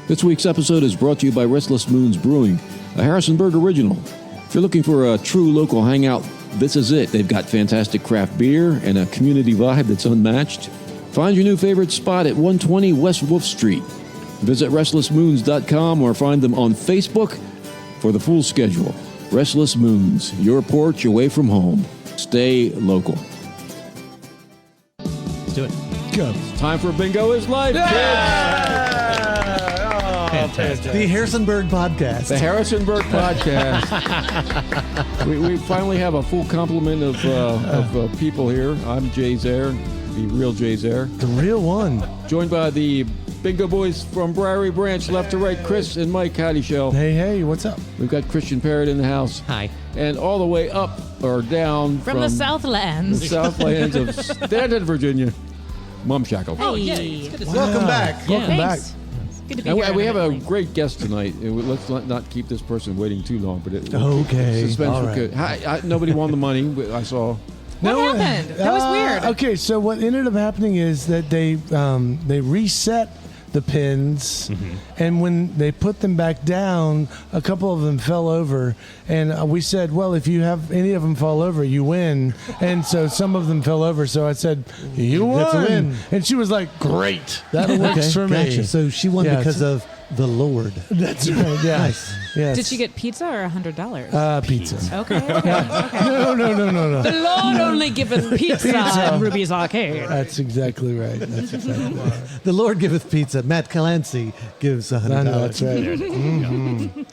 This week's episode is brought to you by Restless Moons Brewing, a Harrisonburg original. If you're looking for a true local hangout, this is it. They've got fantastic craft beer and a community vibe that's unmatched. Find your new favorite spot at 120 West Wolf Street. Visit restlessmoons.com or find them on Facebook for the full schedule. Restless Moons, your porch away from home. Stay local. Let's do it. Go. Time for Bingo is Life, kids! Fantastic. The Harrisonburg podcast. The Harrisonburg podcast. we finally have a full complement of people here. I'm Jay Zaire, the real Jay Zaire. The real one. Joined by the Bingo Boys from Briary Branch, left to right, Chris and Mike. Howdy, Shell. Hey, what's up? We've got Christian Parrott in the house. Hi. And all the way up or down from the Southlands. The Southlands of Stanton, Virginia. Mom Shackle. Oh, yay. yay. Welcome back. Yeah. Welcome back. Good to be And here. we have a great guest tonight. Let's not keep this person waiting too long. But Okay. suspense All for right. good. Nobody won the money. I saw. What happened? That was weird. Okay, so what ended up happening is that they reset the pins, and when they put them back down, a couple of them fell over, and we said, well, if you have any of them fall over, you win. And so some of them fell over, so I said, you won. That's a win. And she was like, great, that works for me. Gotcha. So she won Yeah, because of the Lord. That's right, yeah. Nice. Yes. Did she get pizza or $100? Pizza. Okay. No. The Lord only giveth pizza in Ruby's Arcade. That's exactly right. The Lord giveth pizza. Matt Calancy gives $100. I know, that's right. Mhm.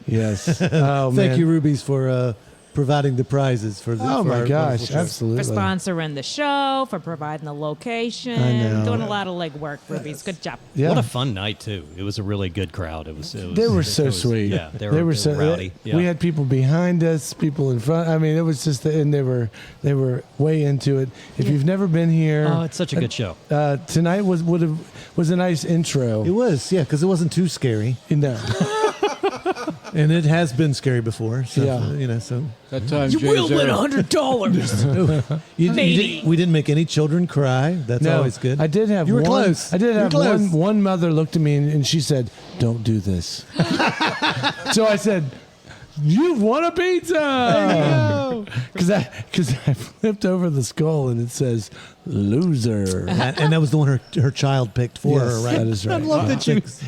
Yes. Oh, man. Thank you, Rubies, for providing the prizes for the. Oh, for my our gosh. wonderful show. Absolutely. For sponsoring the show, for providing the location. I know. Doing a lot of legwork, Ruby's. Good job. Yeah. What a fun night, too. It was a really good crowd. It was They were so sweet. Yeah, they were so rowdy. Yeah. We had people behind us, people in front. I mean, it was just, and they were way into it. If you've never been here, Oh, it's such a good show. tonight was a nice intro. It was, yeah, because it wasn't too scary. No. And it has been scary before. So, Yeah. so. That time, You Jay will win Zaire- $100. Maybe. We didn't make any children cry. That's No, always good. I did have You were one. close. I did You were have close. one mother looked at me and she said, "Don't do this." So I said, "You've won a pizza!" Because I flipped over the skull and it says "loser." And that was the one her child picked for her, Yes, right? that is right. I love that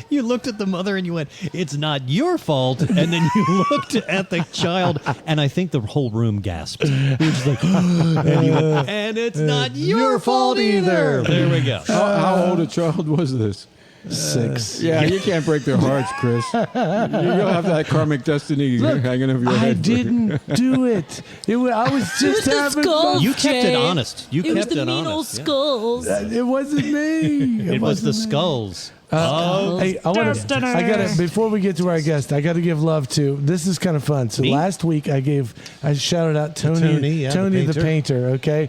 you looked at the mother and you went, it's not your fault. And then you looked at the child, and I think the whole room gasped. It was just like, and you went, and it's not your fault either. There we go. How old a child was this? 6. Yeah, you can't break their hearts, Chris. You'll have that karmic destiny hanging over your I head. didn't do it. I was just the having skull. fun. You kept it Jay. honest. You It was kept the it mean old honest. Yeah. skulls. It wasn't me. It was the wasn't me. skulls. Hey, I gotta, before we get to our guest, I got to give love to. This is kind of fun. So Me? last week I shouted out Tony, Tony, the painter. Okay,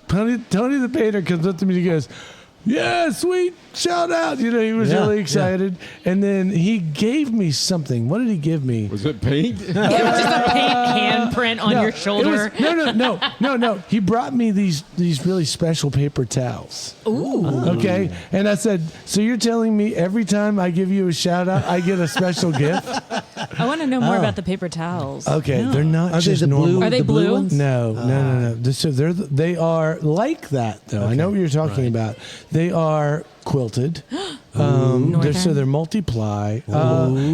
Tony the painter comes up to me and he goes, "Yeah, sweet shout out!" You know, he was really excited, and then he gave me something. What did he give me? Was it paint? It was just a paint handprint on your It shoulder. was, no. He brought me these really special paper towels. Ooh. Okay, and I said, "So you're telling me every time I give you a shout out, I get a special gift?" I want to know more about the paper towels. Okay, they're not Are they just the normal. blue? Are they the blue blue? ones? No. So they are like that though. I know what you're talking about. They are quilted. So they're multiply.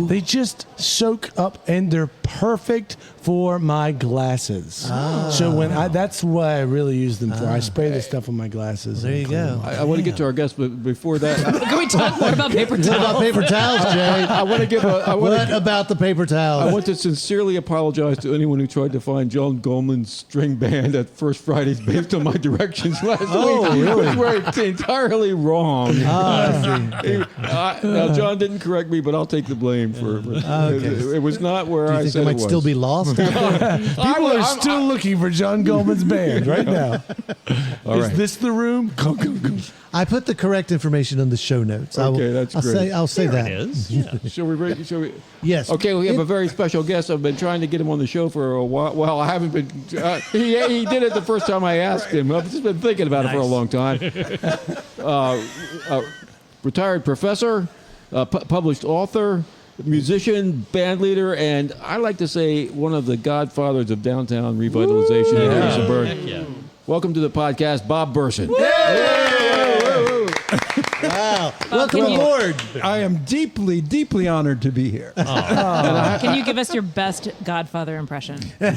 They just soak up and they're perfect for my glasses. So that's what I really use them for. I spray the stuff on my glasses. There and you clean go. them up. I want to get to our guest, but before that, Can we talk more about paper What towels? about paper towels, Jay? I want to give What about the paper I towels? want to sincerely apologize to anyone who tried to find John Goldman's string band at First Fridays based on my directions last week. really? Which were entirely wrong. Now, John didn't correct me, but I'll take the blame for it. It was not where Do you I think said they it might was. still be lost? People are still looking for John Goldman's band right now. All Is right. this the room? Go. I put the correct information on the show notes. Okay, that's great. I'll say There that. it is. Yeah. Shall we? Yes. Okay, we have a very special guest. I've been trying to get him on the show for a while. Well, I haven't been. He did it the first time I asked him. I've just been thinking about it for a long time. Retired professor, published author, musician, band leader, and I like to say one of the godfathers of downtown revitalization in Harrisonburg. Heck yeah. Welcome to the podcast, Bob Bersson. Wow. Welcome can you- aboard. I am deeply, deeply honored to be here. Can you give us your best Godfather impression? I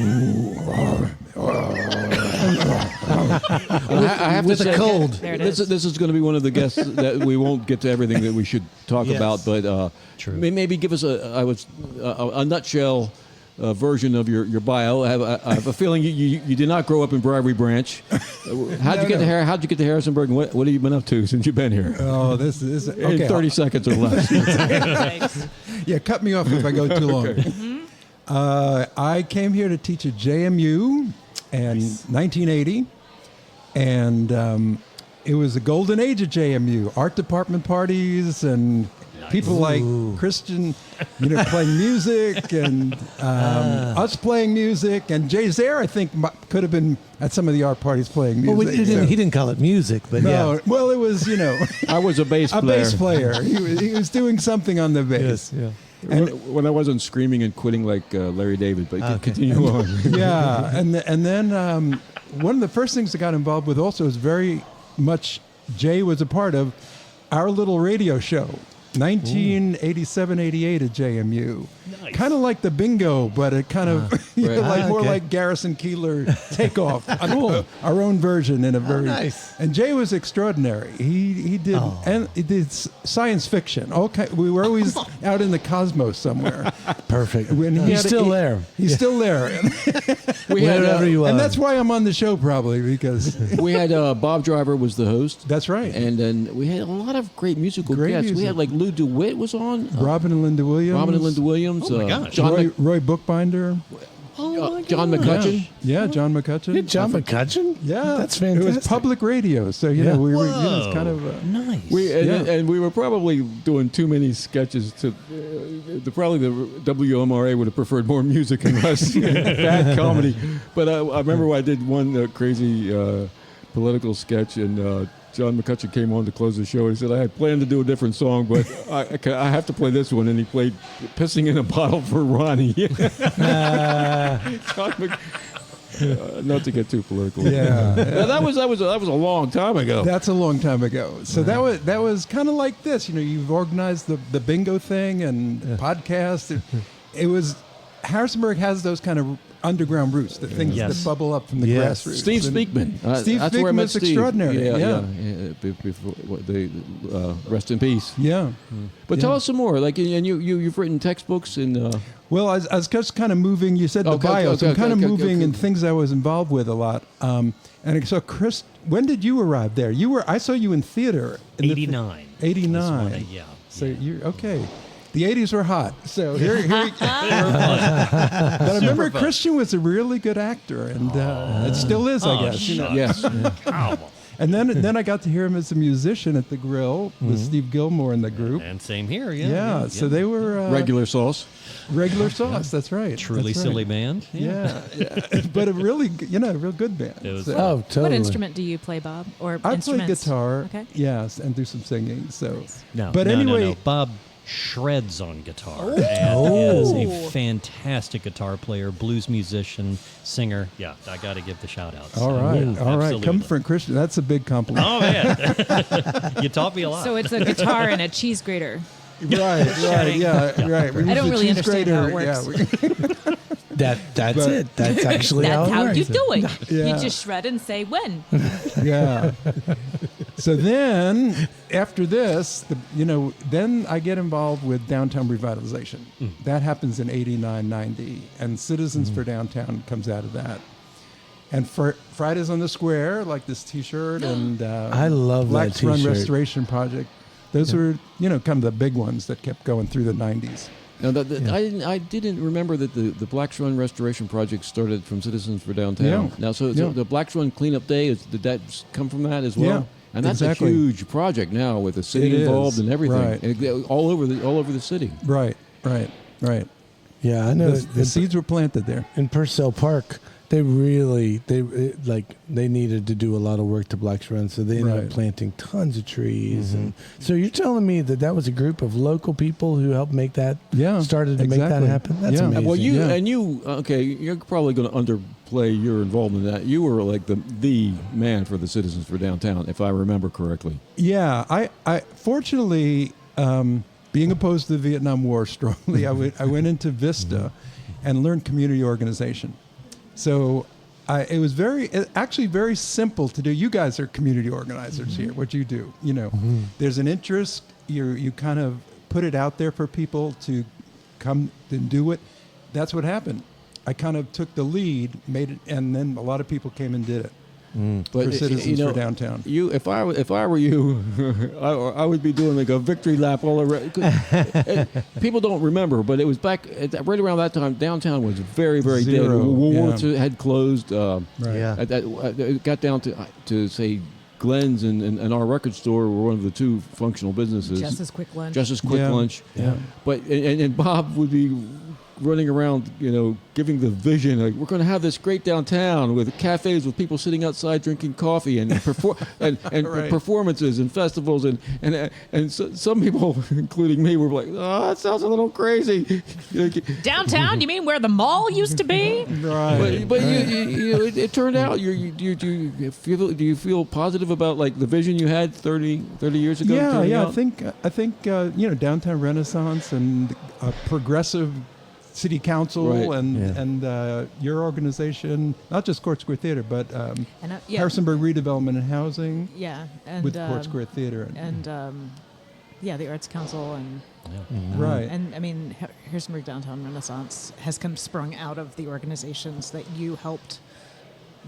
have With to say, a cold. There it this is. this is going to be one of the guests that we won't get to everything that we should talk Yes. about, but maybe give us a nutshell version of your bio. I have a feeling you did not grow up in Bribery Branch. How'd you get to Harrisonburg, and what have you been up to since you've been here? Oh, this is In okay. 30 seconds or less. Thanks. Yeah, cut me off if I go too long. I came here to teach at JMU in 1980, and it was the golden age of JMU. Art department parties and people like Christian, playing music, and us playing music, and Jay Zare, I think, could have been at some of the art parties playing music. Well, he didn't call it music, but No, yeah. well, it was, I was a bass a player. bass player. He was doing something on the bass. Yes, yeah. When I wasn't screaming and quitting like Larry David, but Okay. continue on. Yeah, and then one of the first things I got involved with also is very much Jay was a part of our little radio show, 1987-88 at JMU. Nice. Kind of like the bingo, but it kind of Right. more Okay. like Garrison Keillor Takeoff, our own version in a very nice. And Jay was extraordinary. He did and he did science fiction. We were always out in the cosmos somewhere. Perfect. When he He's had still there. He's still there. We had Wherever you are. And that's why I'm on the show, probably, because we had Bob Driver was the host. that's right. And then we had a lot of great musical Great guests. We music. had like Lou DeWitt was on. Robin and Linda Williams. Robin and Linda Williams. Oh my gosh. John, Roy Bookbinder. John McCutcheon. Yeah, John McCutcheon. John McCutcheon? Yeah, That's It fantastic. was public radio, so Yeah. we were. It's kind of. Nice. And we were probably doing too many sketches. Probably the WMRA would have preferred more music and less bad comedy. But I remember I did one crazy political sketch, and John McCutcheon came on to close the show. He said, I had planned to do a different song, but I have to play this one. And he played Pissing in a Bottle for Ronnie. John not to get too political. Yeah. Now, that was a long time ago. That's a long time ago. So that was kind of like this. You've organized the bingo thing and podcast. It was Harrisonburg has those kind of underground roots, the things Yes. that bubble up from the Yes. grassroots. Steve And Speakman. Steve That's where I Speakman met was Steve. extraordinary. Yeah. Before they rest in peace. Yeah. But tell us some more. Like, and you've written textbooks and. Well, I was just kind of moving. You said the Okay, bios. okay, I'm kind of okay, moving okay. in things I was involved with a lot. And so, Chris, when did you arrive there? I saw you in theater. In the- 89. 89. Yeah. So you're okay. The 80s were hot. So here but I remember fun. Christian was a really good actor, and it still is, I guess. Yes. And then I got to hear him as a musician at the Grill with Steve Gilmore in the group. And same here. Yeah, so they were Regular sauce. regular sauce. That's right. Truly That's right. silly band. Yeah, but a really, real good band. It was So- Oh, totally. What instrument do you play, Bob? Or I play instruments? guitar. Okay. Yes, and do some singing. So, No, but no, anyway, no. Bob shreds on guitar and is a fantastic guitar player, blues musician, singer. Yeah, I got to give the shout outs. all right, all right. Come Absolutely. from Christian. That's a big compliment. Oh man, you taught me a lot. So it's a guitar and a cheese grater. Right, yeah, right. We I use don't the really cheese understand how it grater. works. That's But- it. That's actually That's how it you works. do it. Yeah. You just shred and say when. Yeah. So then, after this, then I get involved with downtown revitalization. That happens in 89, 90. And Citizens for Downtown comes out of that. And for Fridays on the Square, like this T-shirt, and I love that Black's Run T-shirt. Restoration Project. Those were, kind of the big ones that kept going through the 90s. Now, I didn't remember that the Black's Run Restoration Project started from Citizens for Downtown. Yeah. Now, so Yeah. the Black's Run Cleanup Day, did that come from that as well? Yeah, And that's exactly. a huge project now with the city It involved is, and everything. right. And all over the city. Right. Yeah, I know. The seeds were planted there. In Purcell Park, they really they needed to do a lot of work to Black's Run, so they ended Right. up planting tons of trees. And so you're telling me that was a group of local people who helped make that started to make that exactly. happen. That's Yeah. amazing. Well, you're probably going to underplay your involvement in that. You were like the man for the Citizens for Downtown, if I remember correctly. Yeah, I fortunately, being opposed to the Vietnam War strongly, I went into Vista and learned community organization. So it was actually very simple to do. You guys are community organizers here. What you do, there's an interest. You kind of put it out there for people to come and do it. That's what happened. I kind of took the lead, made it, and then a lot of people came and did it. But For Citizens for Downtown. If I were you, I would be doing like a victory lap all around. People don't remember, but it was back right around that time. Downtown was very, very dead. Zero, Woolworths had closed. Right. Yeah. It got down to say Glenn's and our record store were one of the two functional businesses. Just as quick lunch. Just as quick Yeah. lunch. Yeah. But and Bob would be running around, giving the vision, like we're going to have this great downtown with cafes with people sitting outside drinking coffee and Right. performances and festivals and so, some people, including me, were like, "Oh, that sounds a little crazy." Downtown? You mean where the mall used to be? Right. But it turned out do you feel positive about like the vision you had 30 years ago? Yeah, turning yeah. out? I think downtown Renaissance and progressive city council Right. and your organization, not just Court Square Theater, but Harrisonburg Redevelopment and Housing Yeah, and with Court Square Theater. and the Arts Council and Right. and I mean Harrisonburg Downtown Renaissance has sprung out of the organizations that you helped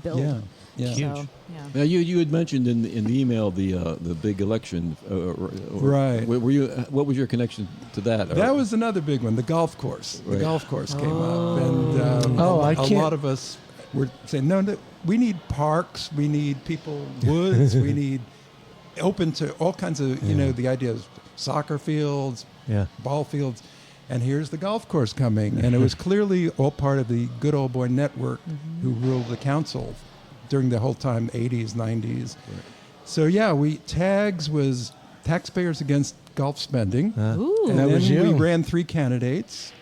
build. Yeah. Yeah. Huge. So, yeah. Now you had mentioned in the email the big election, Right. Were you? What was your connection to that? That was another big one, the golf course. The Right. golf course came up, and I a can't- lot of us were saying, no, we need parks, we need people, woods, we need open to all kinds of, the idea of soccer fields, Yeah. ball fields, and here's the golf course coming. And it was clearly all part of the Good Old Boy Network who ruled the council during the whole time, 80s, 90s. Right. So, yeah, TAGS was Taxpayers Against Golf Spending. Ooh. And That then was you. we ran 3 candidates,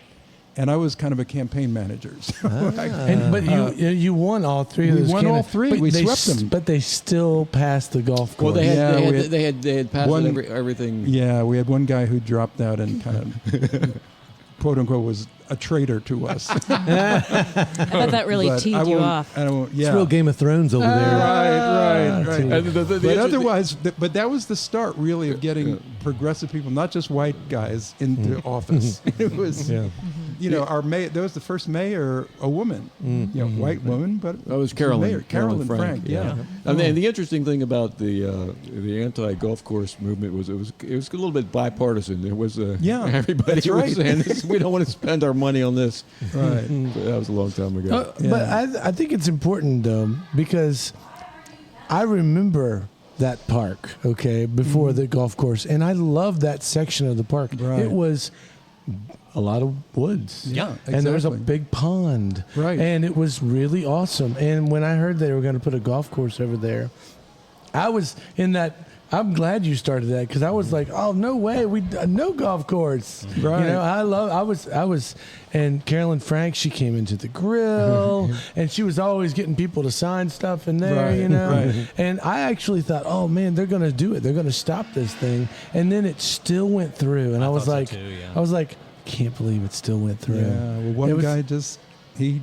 and I was kind of a campaign manager. So But you won all 3 of We those. won all candidates. 3. But We they swept them. But they still passed the golf Well, course. they had passed one- everything. yeah, we had one guy who dropped out and kind of, quote unquote, was a traitor to us. I bet that really But teed I you won't- off. I don't, yeah. It's real Game of Thrones over there. Right. And the But interesting- otherwise, but that was the start, really, of getting progressive people, not just white guys, into office. It was, our mayor. That was the first mayor, a woman, white woman, but That was she Carolyn. mayor. Carolyn Frank. Yeah. And the interesting thing about the anti-golf course movement was it was a little bit bipartisan. There was everybody that's was right. saying this, we don't want to spend our money on this. Right. But that was a long time ago. But I think it's important, though, because I remember that park, before the golf course. And I loved that section of the park. Right. It was a lot of woods. Yeah, And there was a exactly. big pond. Right. And it was really awesome. And when I heard they were going to put a golf course over there, I was in that. I'm glad you started that because I was like, oh, no way. No golf course. Right. I was, and Carolyn Frank, she came into the grill and she was always getting people to sign stuff in there, Right, right. And I actually thought, oh man, they're going to do it. They're going to stop this thing. And then it still went through. And I was thought so like, too, yeah. I was like, can't believe it still went through. Yeah. Well, It one was- guy he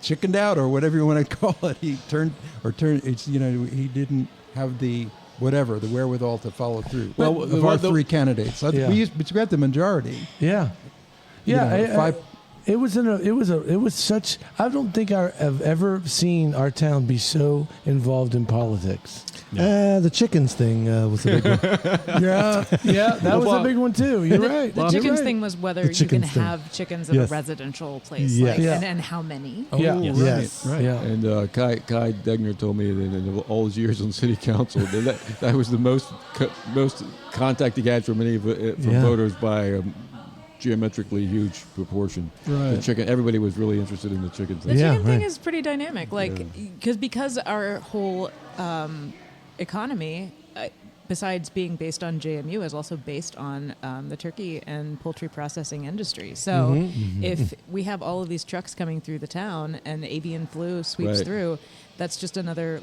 chickened out, or whatever you want to call it. He turned. It's he didn't have the wherewithal to follow through. Well, of our 3 candidates, but we got the majority. Yeah. Yeah. You know, 5 It was such. I don't think I have ever seen our town be so involved in politics. The chickens thing was a big one. Yeah, that was a big one too. You're right. The You're chickens right. thing was whether The you can chickens thing. have chickens in Yes. a residential place, Yes. Yeah. and how many. Oh, Yeah. right, Yes. right. Yeah. And Kai Degner told me that in all his years on city council, that was the most contact he had from any of from Yeah. voters by geometrically huge proportion. Right. The chicken. Everybody was really interested in the chicken The thing. Yeah, chicken thing right. is pretty dynamic, like because our whole economy, besides being based on JMU, is also based on the turkey and poultry processing industry. So if we have all of these trucks coming through the town and avian flu sweeps Right. through, that's just another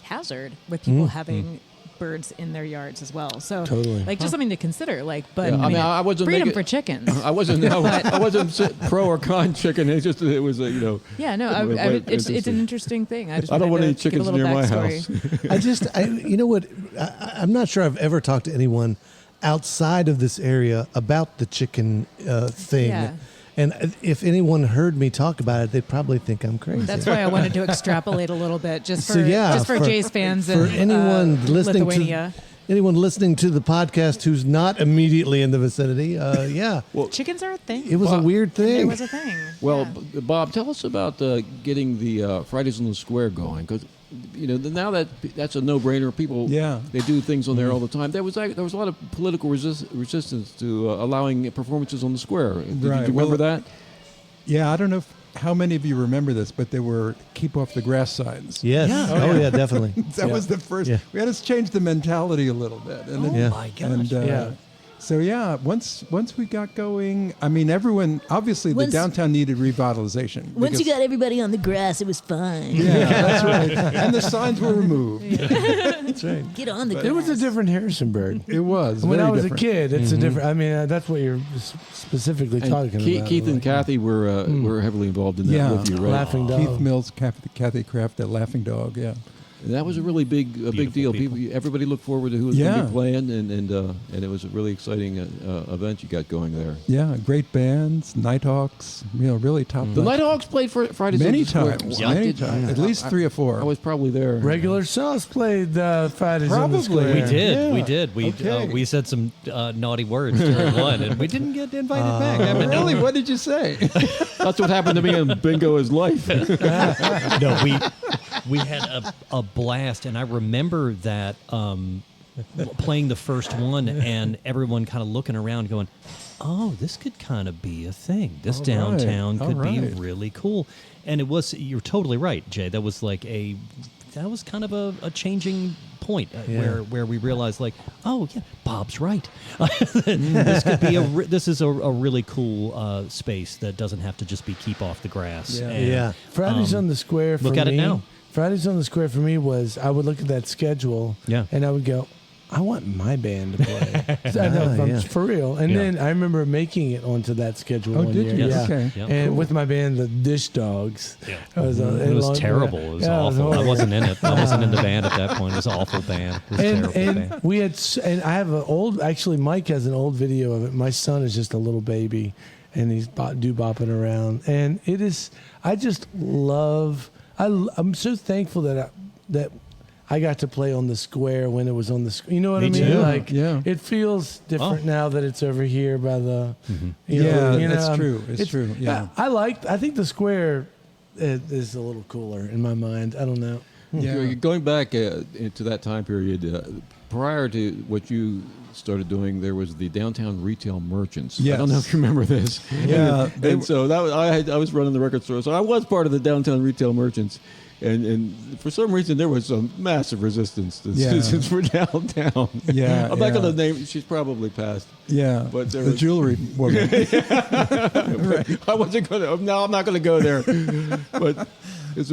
hazard with people having birds in their yards as well. So Totally. just something to consider. But Yeah, I wasn't freedom making- for chickens. I wasn't pro or con chicken. It was Yeah, no, it's an interesting thing. I I don't want any to give a chickens little near my backstory. house. You know what? I'm not sure I've ever talked to anyone outside of this area about the chicken thing. Yeah. And if anyone heard me talk about it, they'd probably think I'm crazy. That's why I wanted to extrapolate a little bit, just for So, yeah, just for Jay's fans for in anyone listening Lithuania. anyone listening to the podcast who's not immediately in the vicinity, yeah, Chickens are a thing. it was a weird It thing. was a thing. Well, yeah. Bob, tell us about getting the Fridays on the Square going, because now that's a no-brainer. People, Yeah. they do things on there all the time. There was a lot of political resistance to allowing performances on the square. Did Right. you remember Well, that? Yeah, I don't know how many of you remember this, but there were keep off the grass signs. Yes. Yeah. Oh, yeah, definitely. That was the first. Yeah. We had to change the mentality a little bit. And then, Yeah. my gosh. And, Yeah. So yeah, once we got going, I mean, everyone obviously the Once- downtown needed revitalization. Once you because- got everybody on the grass, it was fine. yeah, that's right. And the signs were removed. That's right. Get on the grass. It was a different Harrisonburg. It was. When very I was different. a kid, it's a different. I mean, that's what you're specifically And talking about. Keith and like, Kathy were heavily involved in that Yeah. with you, right? Laughing Dog. Keith Mills, Kathy Kraft, that Laughing Dog. Yeah. And that was a really big deal. people. Everybody looked forward to who was going to Yeah. be playing, and it was a really exciting event you got going there. Yeah, great bands, Nighthawks, really top. The Nighthawks played for Fridays on many the Square. times, Wow. many Did- times, at least 3 or 4. I was probably there. Regular Sauce played Fridays on the Probably. Square. We did. Yeah. We did. Okay. We said some naughty words during one, and we didn't get invited back. Really, what did you say? That's what happened to me in Bingo is Life. No, we had a blast, and I remember that playing the first one, and everyone kind of looking around, going, "Oh, this could kind of be a thing. This All downtown right. could All be right. really cool." And it was. You're totally right, Jay. That was kind of a changing point where we realized, like, oh yeah, Bob's right. This could be this is a really cool space that doesn't have to just be keep off the grass. Yeah. And, Yeah. Fridays on the Square for look at it me. now. Fridays on the Square for me was I would look at that schedule Yeah. and I would go, I want my band to play. I know, if I'm- yeah. for real. And Yeah. then I remember making it onto that schedule Oh, one did year. you? Yeah. Okay. Yeah. And with my band, the Dish Dogs. Yeah. It It was terrible. It was awful. I horrible. wasn't in it. I wasn't in the band at that point. It was an awful band. It was a terrible And band. we had, and I have an old, actually, Mike has an old video of it. My son is just a little baby and he's bopping around. And it is, I just love, I'm so thankful that I got to play on the square when it was on the screen. You know what Me I mean? too. Like, Yeah. it feels different now that it's over here by the, Yeah, you know, that's true. It's true, yeah. I think the square is a little cooler in my mind. I don't know. Yeah. Going back to that time period, prior to what you started doing, there was the downtown retail merchants. I don't know Yes. if you remember this. Yeah, they and were- so that was, I was running the record store, so I was part of the downtown retail merchants. And for some reason, there was some massive resistance to Yeah. since we're downtown. Yeah, I'm not yeah. going to name. She's probably passed. Yeah, But there the was- jewelry woman. I wasn't going to. No, I'm not going to go there. But it's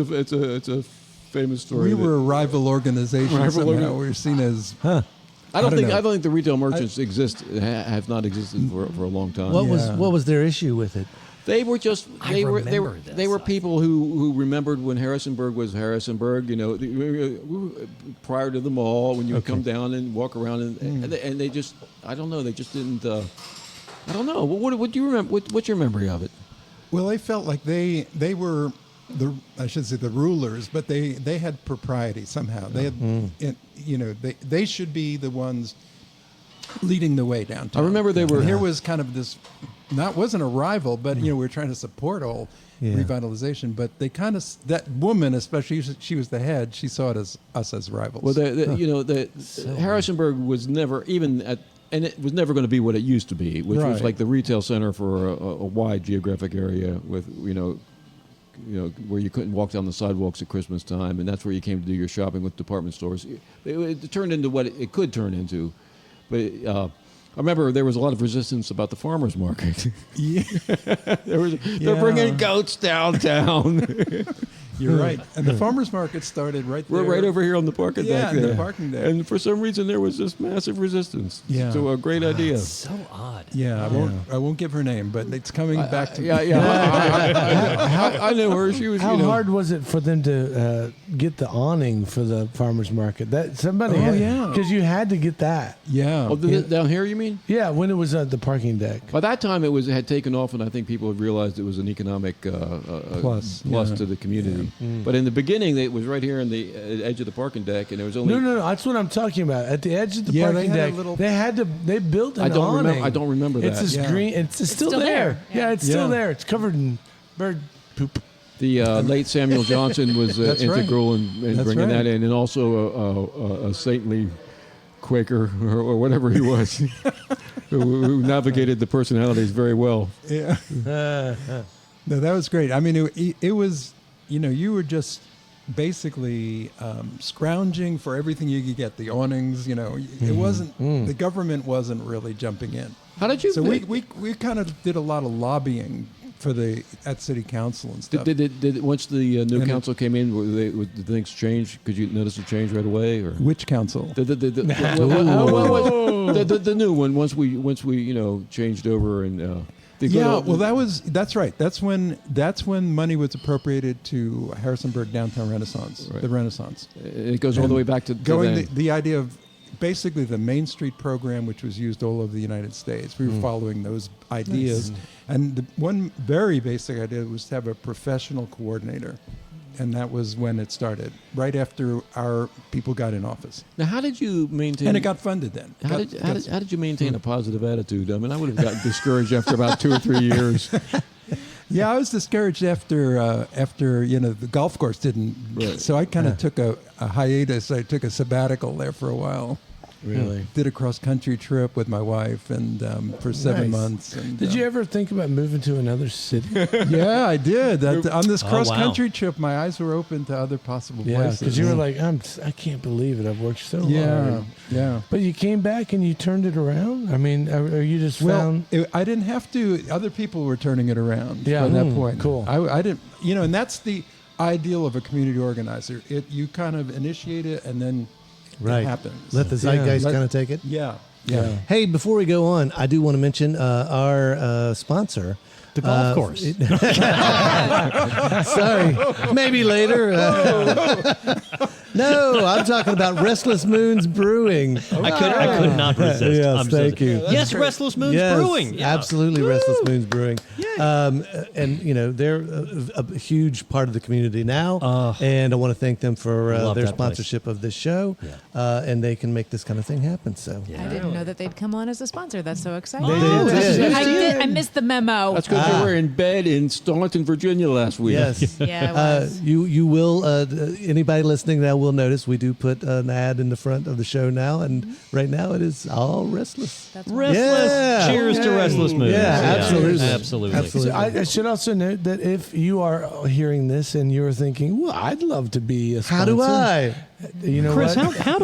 a famous story. We that- were a rival organization Rival somehow. organ- We were seen as. I don't don't think know. the retail merchants have not existed for a long time. What Yeah. was their issue with it? They were just they were remember this. they were people who remembered when Harrisonburg was Harrisonburg. You know, prior to the mall, when you would come down and walk around, and they just I don't know, they just didn't. I don't know. What do you remember? What's your memory of it? Well, they felt like they were I should say the rulers, but they had propriety somehow. They had, they should be the ones leading the way downtown. I remember they were- And here was kind of this, wasn't a rival, but we were trying to support all revitalization. But they kind of that woman, especially she was the head. She saw it as us as rivals. Well, Harrisonburg was never even and it was never going to be what it used to be, which was Right. like the retail center for a wide geographic area with where you couldn't walk down the sidewalks at Christmas time, and that's where you came to do your shopping with department stores. It turned into what it could turn into, but I remember there was a lot of resistance about the farmers market. Yeah. They're bringing goats downtown. You're right. And the farmers market started right there. We're right over here on the parking deck. Yeah, there. the parking deck. And for some reason, there was this massive resistance to a great idea. So odd. Yeah, I won't give her name, but it's coming back to me. I knew her. She was. How hard was it for them to get the awning for the farmers market? That somebody, because you had to get that. Yeah. Oh, down here, you mean? Yeah, when it was at the parking deck. By that time, it had taken off, and I think people had realized it was an economic Plus to the community. But in the beginning, it was right here on the edge of the parking deck, and there was only. No. That's what I'm talking about. At the edge of the Yeah, parking they had deck, a they built an awning. I don't remember that. It's this green. It's still still there. there. Yeah, it's still Yeah. there. It's covered in bird poop. The late Samuel Johnson was That's right. integral in That's bringing that right. in, and also a saintly Quaker or whatever he was, who navigated the personalities very well. Yeah. No, that was great. I mean, it was, you were just basically scrounging for everything you could get. The awnings, it wasn't, the government wasn't really jumping in. How did you? So we kind of did a lot of lobbying at city council and stuff. Did once the new council came in, did things change? Could you notice a change right away, or Which council? the new one? Once we changed over and. That's right. That's when money was appropriated to Harrisonburg Downtown Renaissance, Right. the Renaissance. It goes all the way back to then. The idea of basically the Main Street program, which was used all over the United States. We were following those ideas, and the one very basic idea was to have a professional coordinator, and that was when it started. Right after our people got in office, Now, how did you maintain? and it got funded then. How did you maintain a positive attitude? I mean, I would have gotten discouraged after about 2 or 3 years. Yeah, I was discouraged after the golf course didn't. Right. So I kind of took a hiatus. I took a sabbatical there for a while. Really? Did a cross country trip with my wife and for 7 Nice. months. And, Did you ever think about moving to another city? Yeah, I did. On this Oh, cross wow. country trip, my eyes were open to other possible Yeah, places. because you were like, I can't believe it. I've worked so yeah, hard. yeah. But you came back and you turned it around? I mean, or you just Well, found... I didn't have to. Other people were turning it around Yeah. at that point. Cool. I didn't, and that's the ideal of a community organizer. You kind of initiate it and then Right. it happens. Let the zeitgeist Let- kind of take it. Yeah. Yeah. Hey, before we go on, I do want to mention our sponsor. The golf course. Sorry, maybe later. No, I'm talking about Restless Moons Brewing. I could not resist. Yes, I'm thank you. Yes, Restless Moon's Yes, Brewing. Yeah. absolutely, Restless Moons Brewing. And they're a huge part of the community now, and I want to thank them for Love their that place. sponsorship of this show, and they can make this kind of thing happen. So I didn't know that they'd come on as a sponsor. That's so exciting. did. I missed the memo. That's because you were in bed in Staunton, Virginia last week. yes. Yeah, it was. You will anybody listening now will notice we do put an ad in the front of the show now, and right now it is all Restless. That's Restless. Yeah. Cheers to Restless Moon. Yeah, absolutely. Absolutely. Absolutely. I should also note that if you are hearing this and you're thinking, well, I'd love to be a sponsor. How do I? You know Chris, what? how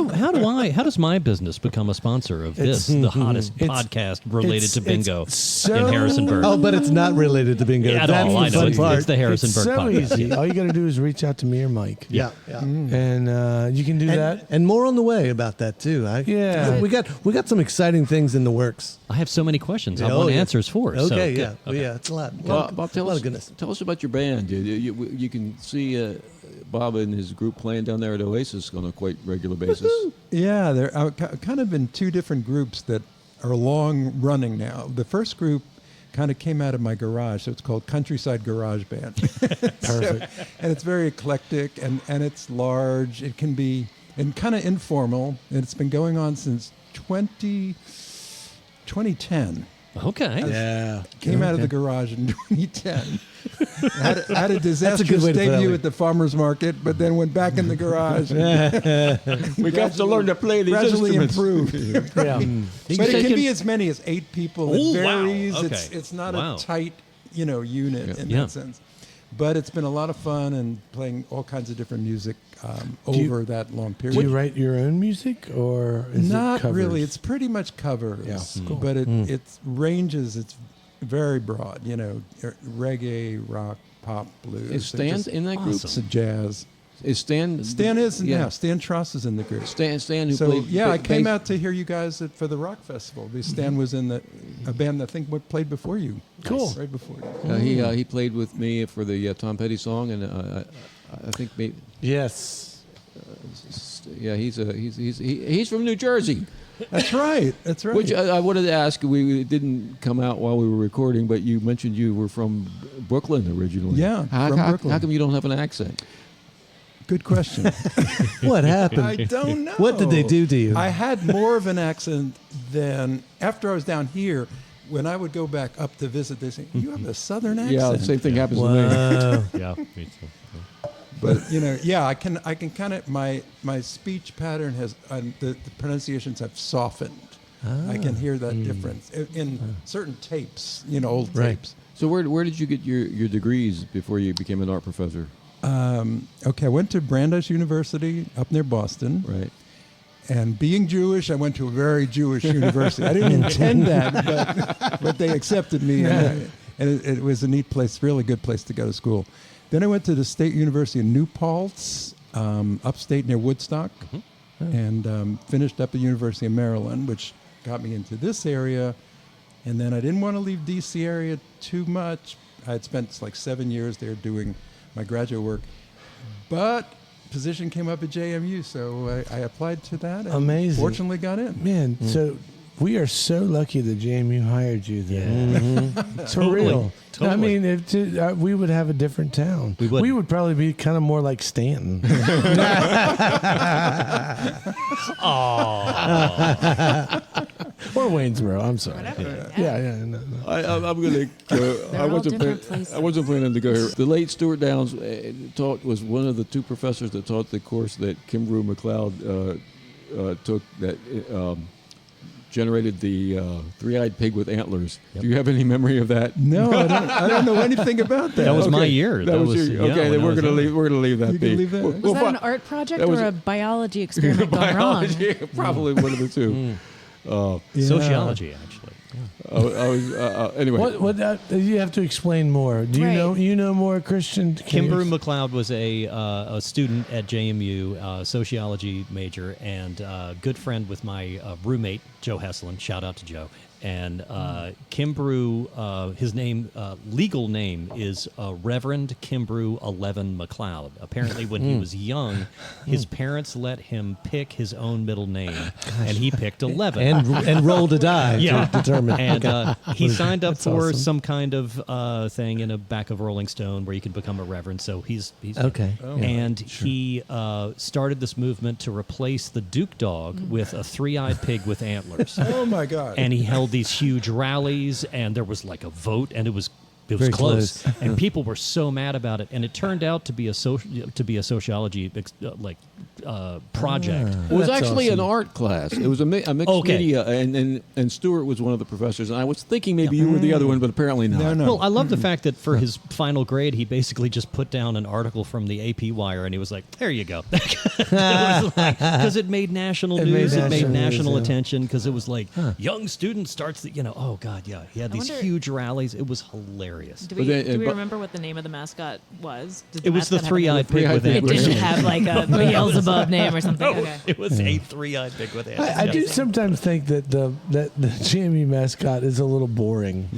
does my business become a sponsor of this, the hottest It's- podcast related to bingo it's so- in Harrisonburg? Oh, but it's not related to bingo. At That's all. I the know. fun It's, part. it's the Harrisonburg It's so podcast. easy. All you got to do is reach out to me or Mike. Yeah. And you can do that. And more on the way about that too. Yeah. we got some exciting things in the works. I have so many questions. I Oh, want yeah. answers for. So Okay, good. yeah, well, yeah, it's a lot. Bob, a lot of goodness. tell us about your band. You can see Bob and his group playing down there at Oasis on a quite regular basis. Yeah, they're kind of in two different groups that are long running now. The first group kind of came out of my garage, so it's called Countryside Garage Band. Perfect. And it's very eclectic, and it's large. It can be and kind of informal, and it's been going on since 2010. Okay. Yeah. Came out of the garage in 2010. had a disastrous good way to put it, debut Lee. at the farmer's market, but then went back in the garage. We got to learn to play these gradually instruments. improved. Yeah. But it can be as many as 8 people. Oh, It wow. varies. Okay. It's not Wow. a tight, unit in Yeah. that sense. But it's been a lot of fun and playing all kinds of different music you- over that long Do period. you write your own music or is Not it covers? really. It's pretty much covers. Yeah. Cool. But it ranges. It's very broad. Reggae, rock, pop, blues. Is Stan in that group? Some jazz. Is Stan? Stan is, Stan Truss is in the group. Stan who So played. I came bass- out to hear you guys for the rock festival. Because Stan was in a band that I think played before you. Cool. Right before you. He played with me for the Tom Petty song, and I think maybe Yes. he's from New Jersey. That's right. That's right. Which I wanted to ask. It didn't come out while we were recording, but you mentioned you were from Brooklyn originally. Yeah, How from Brooklyn. come you don't have an accent? Good question. What happened? I don't know. What did they do to you? I had more of an accent than after I was down here. When I would go back up to visit, they say, "You have a southern accent." Yeah, the same thing happens to me. Wow. Yeah, me too. But I can kind of my speech pattern has the pronunciations have softened. I can hear that difference in certain tapes, old Right. tapes. So where did you get your degrees before you became an art professor? I went to Brandeis University up near Boston. Right. And being Jewish, I went to a very Jewish university. I didn't intend that, but they accepted me, and it was a neat place, really good place to go to school. Then I went to the State University of New Paltz, upstate near Woodstock, and finished up at the University of Maryland, which got me into this area. And then I didn't want to leave D.C. area too much. I had spent like 7 years there doing my graduate work, but position came up at JMU, so I applied to that. And Amazing. Fortunately, got in. Man, so we are so lucky that JMU hired you there. It's for Totally. real. Totally. I mean, if we would have a different town. We would. We would probably be kind of more like Stanton. Or Waynesboro. I'm sorry. Whatever. Yeah. No. I'm going to go. They're all different places. I wasn't planning to go here. The late Stuart Downs was one of the 2 professors that taught the course that Kimbrough McLeod took that generated the three-eyed pig with antlers. Do you have any memory of that? No, I don't know anything about that. That was my Okay. year. That was your, okay. when Then I we're was going to young. leave. We're going to leave that You be. can leave that. Was that an art project that was or a biology experiment gone wrong? biology, probably one of the two. Yeah. Sociology, actually. I was anyway. What you have to explain more. Do you Right. know more, Christian? Can you- Kimbrough McLeod was a student at JMU, sociology major, and good friend with my roommate, Joe Hesslin. Shout out to Joe. And Kimbrough, his legal name is Reverend Kimbrough 11 McLeod. Apparently, when he was young, his parents let him pick his own middle name, and he picked 11. and rolled a die Yeah. to determine. And he signed up That's for awesome. some kind of thing in the back of Rolling Stone where you can become a reverend. So he's Okay. and he started this movement to replace the Duke dog with a three-eyed pig with antlers. Oh my God! And he held these huge rallies, and there was like a vote, and it was Very close, close. and people were so mad about it, and it turned out to be a sociology project. It was That's actually awesome. an art class. It was a mixed Okay. media, and Stuart was one of the professors. And I was thinking maybe you were the other one, but apparently not. No. Well, I love the fact that for his final grade, he basically just put down an article from the AP Wire, and he was like, "There you go," because it made national news, it made national news, yeah. attention, because it was like young student starts the, oh God, yeah, he had these wonder- huge rallies. It was hilarious. Do But we, then- do we but- remember what the name of the mascot was? Did It was the mascot have a three-eyed name? pig with Three-eyed pig. It antlers. didn't have like a Beelzebub name or something. Okay. It was a three-eyed pig with antlers. I do sometimes think that the JMU mascot is a little boring.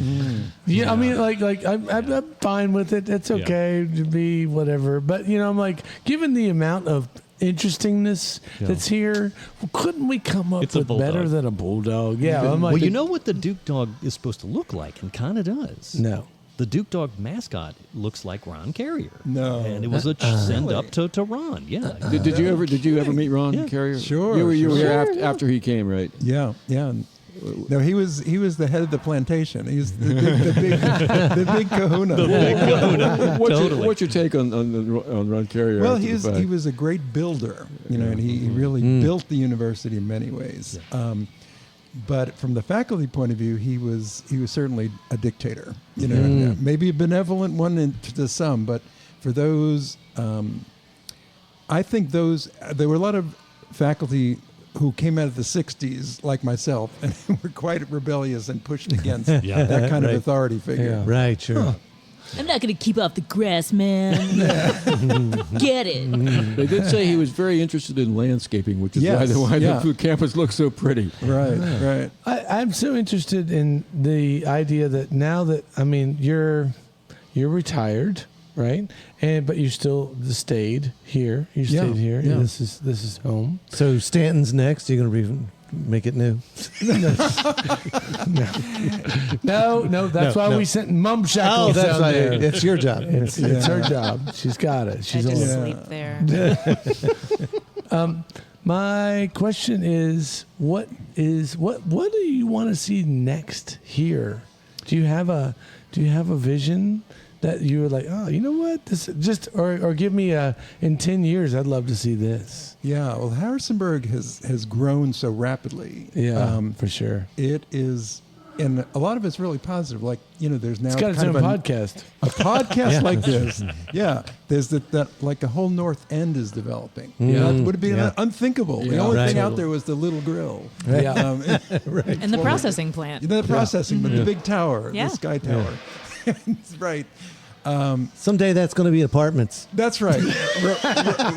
Yeah, I mean, like I'm fine with it. It's okay to be whatever, but I'm like, given the amount of interestingness that's here, couldn't we come up It's a with better bulldog. than a bulldog? Yeah, I'm like, Well, you know what the Duke dog is supposed to look like, and kind of does. no. The Duke dog mascot looks like Ron Carrier. No. And it was a send up to Ron. Yeah. Did you ever meet Ron Carrier? Sure, You were sure. here after he came, right? Yeah. No, he was the head of the plantation. He's the big kahuna. What's your take on Ron Carrier? Well, after the fact? he was a great builder, and he really built the university in many ways. Yeah. But from the faculty point of view, he was certainly a dictator. And maybe a benevolent one to some, but for those, I think there were a lot of faculty who came out of the 60s, like myself, and were quite rebellious and pushed against that kind of authority figure. Yeah. Right, sure. I'm not going to keep off the grass, man. Get it. They did say he was very interested in landscaping, which is Yes, why yeah. the campus looks so pretty. Right. I'm so interested in the idea that now that you're retired, right? But you still stayed here. You stayed here. Yeah. This is home. So Stanton's next. You're going to make it new. No. That's why we sent mum shackles down there. It's your job. It's her job. She's got it. She's I just on sleep there. My question is, what do you want to see next here? Do you have a vision that you were like, oh, you know what? This just or give me in 10 years, I'd love to see this. Yeah. Well, Harrisonburg has grown so rapidly. Yeah, for sure. It is, and a lot of it's really positive. Like, there's now It's got its kind own of podcast. a podcast like this. Yeah. There's that like the whole North End is developing. Yeah. That would have been unthinkable. The Yeah. only Right. thing out there was the little grill. Yeah. And the processing plant. The processing, but the big tower, Yeah. the sky tower. Right. Someday that's going to be apartments. That's right.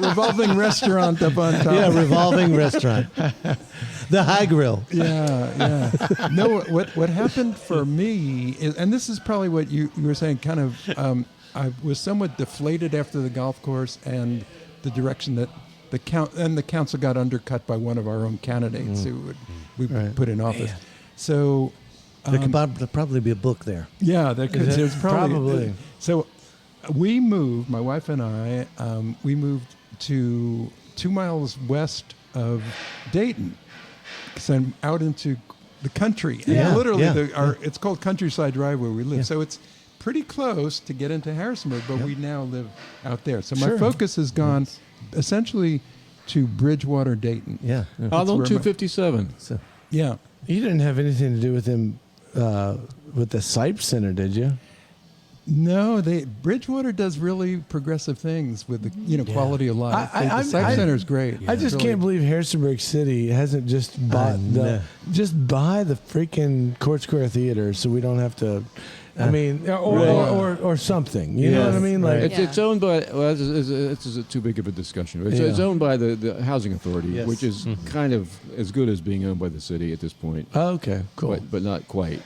Revolving restaurant up on top. Yeah, revolving restaurant. The High Grill. Yeah. No, what happened for me is, and this is probably what you were saying, kind of, I was somewhat deflated after the golf course and the direction that the council got undercut by one of our own candidates who we put in office. So There could probably be a book there. yeah, there's Probably. So we moved, my wife and I, we moved to 2 miles west of Dayton, so out into the country. And Yeah, literally, yeah, it's called Countryside Drive where we live. So it's pretty close to get into Harrisonburg, but we now live out there. So my focus has gone essentially to Bridgewater, Dayton. Yeah. Out on where 257. So, Yeah. You didn't have anything to do with him with the Sipes Center, did you? No, Bridgewater does really progressive things with the quality of life. The Sipes Center is great. I just can't believe Harrisonburg City hasn't just bought just buy the freaking Court Square Theater so we don't have to. I mean, or something. You know what I mean? Like, It's owned by. Well, it's too big of a discussion. It's owned by the housing authority, Yes. which is kind of as good as being owned by the city at this point. okay, cool. But not quite.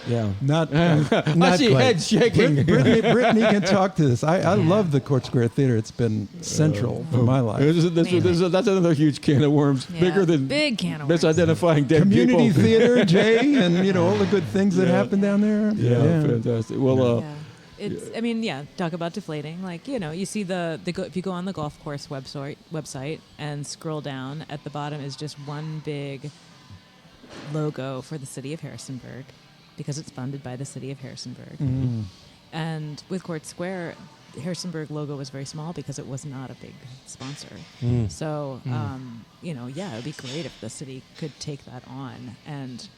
Yeah. Not I see quite. heads shaking. Brittany can talk to this. I love the Court Square Theater. It's been central for my life. That's another huge can of worms, Yeah, bigger than big can of worms. misidentifying dead Community people. theater, Jay, and all the good things that happen down there. Yeah, fantastic. Well, Yeah. It's. I mean, talk about deflating. Like, you see if you go on the golf course website and scroll down, at the bottom is just one big logo for the city of Harrisonburg, because it's funded by the city of Harrisonburg. And with Court Square, the Harrisonburg logo was very small because it was not a big sponsor. So, it would be great if the city could take that on and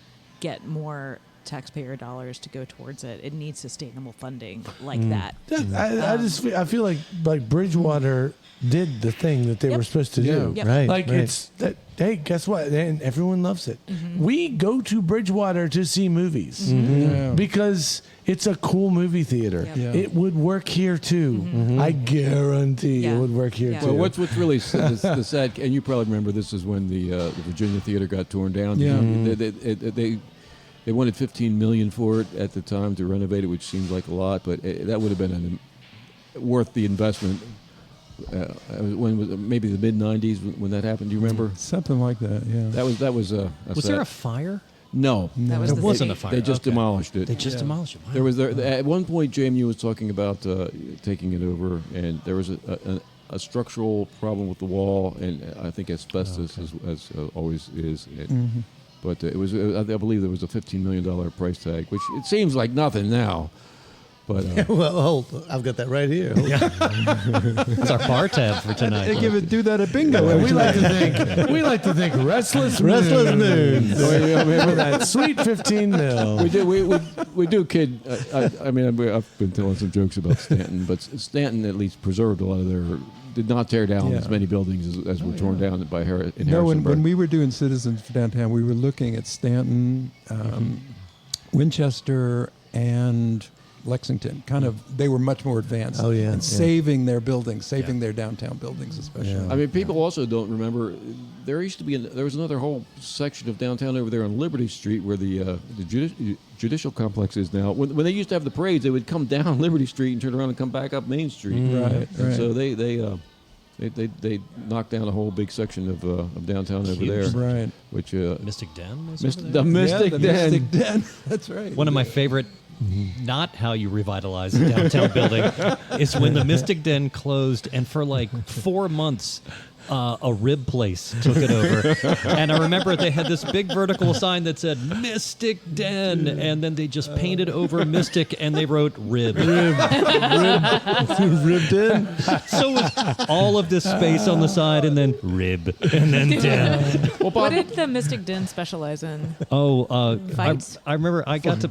get more taxpayer dollars to go towards it. It needs sustainable funding like that. I feel like Bridgewater did the thing that they were supposed to do. Yep. right. Like right. it's that. Hey, guess what? And everyone loves it. We go to Bridgewater to see movies Yeah. because it's a cool movie theater. Yep. Yeah. It would work here too. I guarantee Yeah. it would work here Yeah. too. Well, what's really the sad, and you probably remember this is when the Virginia Theater got torn down. Yeah. They wanted $15 million for it at the time to renovate it, which seems like a lot, but that would have been worth the investment. When was it, maybe the mid '90s when that happened? Do you remember? Something like that, yeah. That was a Was there a fire? no? That was There the wasn't city. a fire. They just Okay. demolished it. They just demolished it. Wow. There was at one point JMU was talking about taking it over, and there was a structural problem with the wall, and I think asbestos as always is. But it was, I believe there was a $15 million price tag, which it seems like nothing now. But Well, hold, I've got that right here. It's our bar tab for tonight. They do that at bingo. we like to think restless moons. For that sweet 15 mil. we do kid. I mean, I've been telling some jokes about Stanton, but Stanton at least preserved a lot of their. Did not tear down as many buildings as were torn down by Harrisonburg. When we were doing Citizens for Downtown, we were looking at Stanton, Winchester, and Lexington. They were much more advanced. Oh, yeah. And saving their buildings, saving their downtown buildings especially. Yeah. I mean, people also don't remember. There used to be there was another whole section of downtown over there on Liberty Street where the judicial complex is now. When they used to have the parades, they would come down Liberty Street and turn around and come back up Main Street. Right. And so they knocked down a whole big section of downtown over there. Right. Which Mystic Den is over there? the Mystic the Den. Mystic Den. That's right. One of my favorite, not how you revitalize a downtown building, is when the Mystic Den closed, and for like 4 months, a rib place took it over. And I remember they had this big vertical sign that said Mystic Den, and then they just painted over Mystic and they wrote rib. Ribbed in. So it was all of this space on the side, and then rib, and then den. What did the Mystic Den specialize in? Fights? I remember I got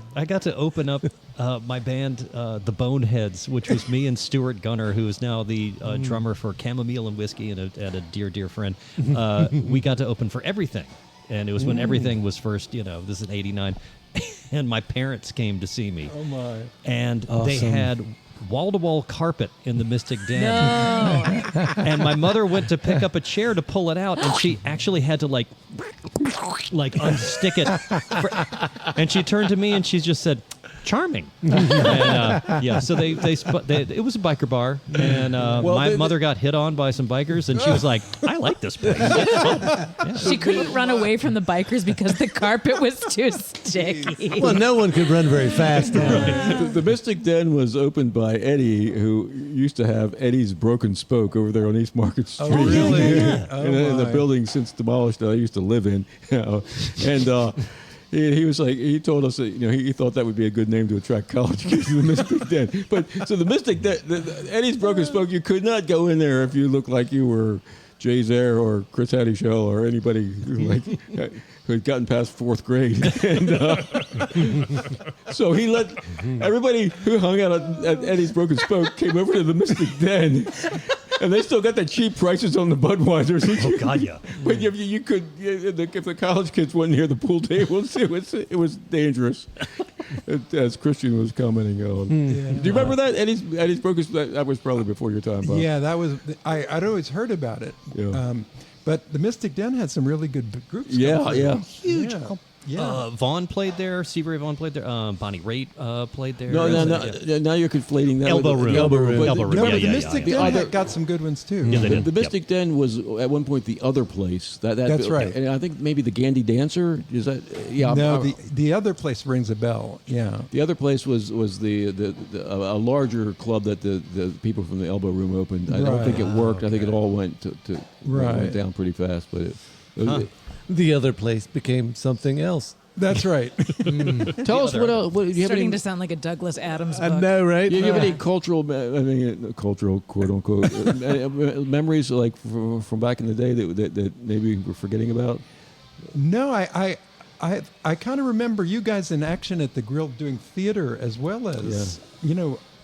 to open up my band, the Boneheads, which was me and Stuart Gunner, who is now the drummer for Chamomile and Whiskey and a dear friend. We got to open for Everything, and it was when Everything was first. This is in '89, and my parents came to see me. Oh my! And they had wall-to-wall carpet in the Mystic Den. No. And my mother went to pick up a chair to pull it out, and she actually had to like unstick it. And she turned to me and she just said, "Charming." And, so they it was a biker bar, and my mother got hit on by some bikers, and she was like, "I like this place." She couldn't run away from the bikers because the carpet was too sticky. Well, no one could run very fast. The Mystic Den was opened by Eddie, who used to have Eddie's Broken Spoke over there on East Market Street. Oh, really? And the building since demolished that I used to live in. And he was like, he told us that he thought that would be a good name to attract college kids to the Mystic Den. But so the Mystic Den, Eddie's Broken Spoke, you could not go in there if you looked like you were Jay Zare or Chris Hattie-Shell or anybody who had gotten past fourth grade. And so he let everybody who hung out at Eddie's Broken Spoke came over to the Mystic Den. And they still got the cheap prices on the Budweisers. Oh God, yeah. But you could, if the college kids went near the pool tables, it was dangerous. As Christian was commenting on. Do you remember that Eddie's Broken? That was probably before your time, Bob. Yeah, that was. I'd always heard about it. Yeah. But the Mystic Den had some really good groups. Yeah. Huge. Yeah. Vaughn played there. Seabury Vaughn played there. Bonnie Raitt played there. No. Now you're conflating that. Elbow with Room. the Elbow Room. Elbow Room. No, Yeah, but the yeah, Mystic yeah. Den had got some good ones too. Yeah, they did. The Mystic Den was at one point the other place. That's right. And I think maybe the Gandy Dancer is that. Yeah. No, the other place rings a bell. Yeah. The other place was a larger club that the people from the Elbow Room opened. I don't think it worked. I think it all went went down pretty fast. But The other place became something else. That's right. Tell us what else. Do you have Starting any? to sound like a Douglas Adams book. I know, right? Do you have any cultural, cultural quote unquote memories like from back in the day that maybe we're forgetting about? No, I kind of remember you guys in action at the Grill doing theater as well as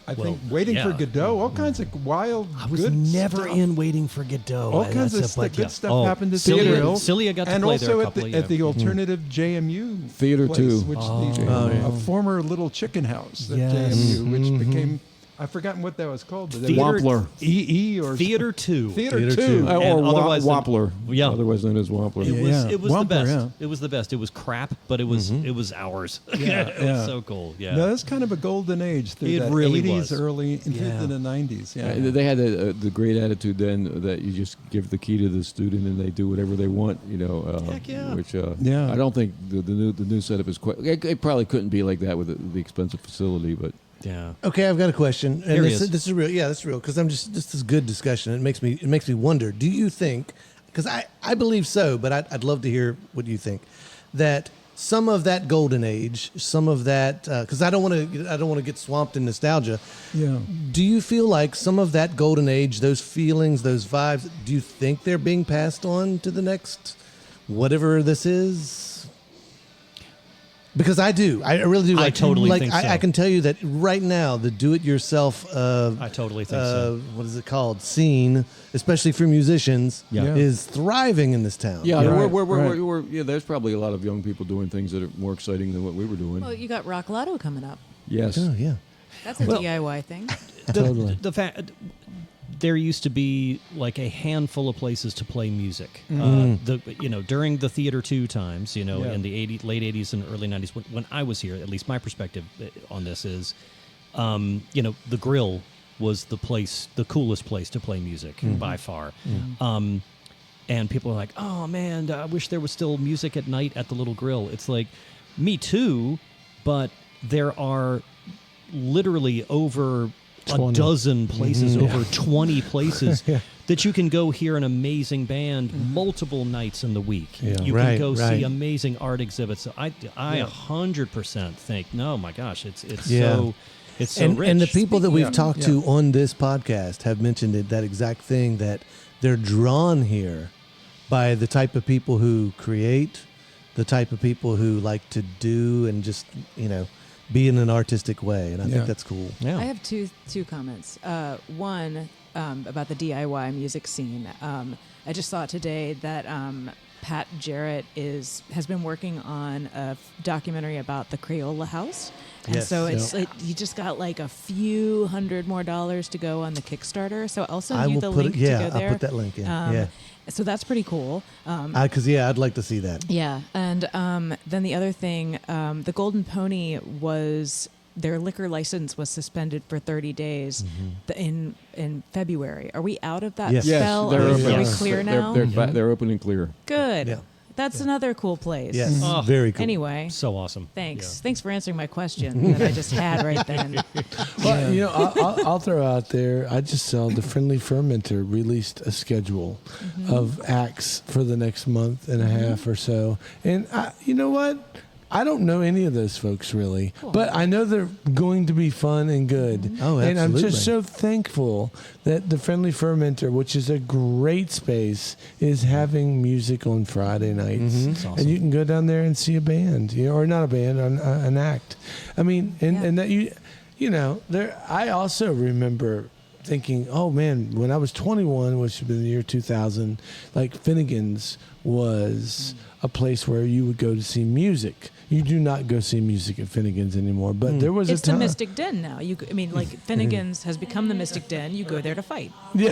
I think Waiting for Godot, all kinds of wild. I was good never stuff. in Waiting for Godot. All kinds of good stuff happened at the Grill. Celia got to and play also there a at couple the, at the alternative JMU Theater place, too. which a former little chicken house at Yes. JMU, which became. I've forgotten what that was called. But Wampler. EE or Theater 2. Theater 2. Or And otherwise Wampler. Yeah. Otherwise known as Wampler. It was the Wampler, best. yeah. It was the best. It was crap, but it was ours. It was so cool. Yeah. No, that's kind of a golden age through It that really 80s, was. early into the 90s. Yeah. They had the great attitude then that you just give the key to the student and they do whatever they want. Heck yeah. Which I don't think the new setup is quite. It probably couldn't be like that with the expensive facility, but. Yeah. Okay, I've got a question, and Here he this is. is real. Yeah, this is real because this is good discussion. It makes me wonder. Do you think? Because I believe so, but I'd love to hear what you think. that some of that golden age, some of that, because I don't want to get swamped in nostalgia. Yeah. Do you feel like some of that golden age, those feelings, those vibes, do you think they're being passed on to the next, whatever this is? Because I do. I really do. I totally think so. I can tell you that right now, the do-it-yourself I totally think so. what is it called? Scene, especially for musicians, Yeah. is thriving in this town. Yeah, Right, we're there's probably a lot of young people doing things that are more exciting than what we were doing. Well, you got Rock Lotto coming up. Yes. Oh, yeah. That's a DIY thing. Totally. The fact there used to be like a handful of places to play music. During the Theater 2 times, in the late 80s and early 90s, when I was here, at least my perspective on this is, the Grill was the coolest place to play music by far. And people are like, oh man, I wish there was still music at night at the Little Grill. It's like, me too, but there are literally over 20. a dozen places, over 20 places that you can go hear an amazing band multiple nights in the week. Yeah. You Right, can go right. see amazing art exhibits. I 100% think, no, my gosh, it's Yeah. so rich. And the people that we've talked to on this podcast have mentioned that exact thing, that they're drawn here by the type of people who create, the type of people who like to do and just, be in an artistic way. And I think that's cool. Yeah. I have two comments. One about the DIY music scene. I just saw today that Pat Jarrett has been working on a documentary about the Crayola House. And Yes. so he just got like a few $100 more to go on the Kickstarter. So I'll send you the link to go there. I'll put that link in. So that's pretty cool. Because I'd like to see that. Yeah, and then the other thing, the Golden Pony their liquor license was suspended for 30 days in February. Are we out of that Yes. spell? They're Are open. we clear now? They're open and clear. Good. Yeah. That's another cool place. Yes, Oh. very cool. Anyway, So awesome. thanks. Thanks for answering my question that I just had right then. Well, I'll throw out there, I just saw the Friendly Fermenter released a schedule of acts for the next month and a half or so. And you know what? I don't know any of those folks really, but I know they're going to be fun and good. Oh, And I'm absolutely. just so thankful that the Friendly Fermenter, which is a great space, is having music on Friday nights. That's awesome. And you can go down there and see a band, or not a band, an act. I mean, and that there. I also remember thinking, oh man, when I was 21, which would be the year 2000, like Finnegan's was a place where you would go to see music. You do not go see music at Finnegan's anymore, but there was It's a time. the Mystic Den now. Finnegan's has become the Mystic Den. You go there to fight. Yeah,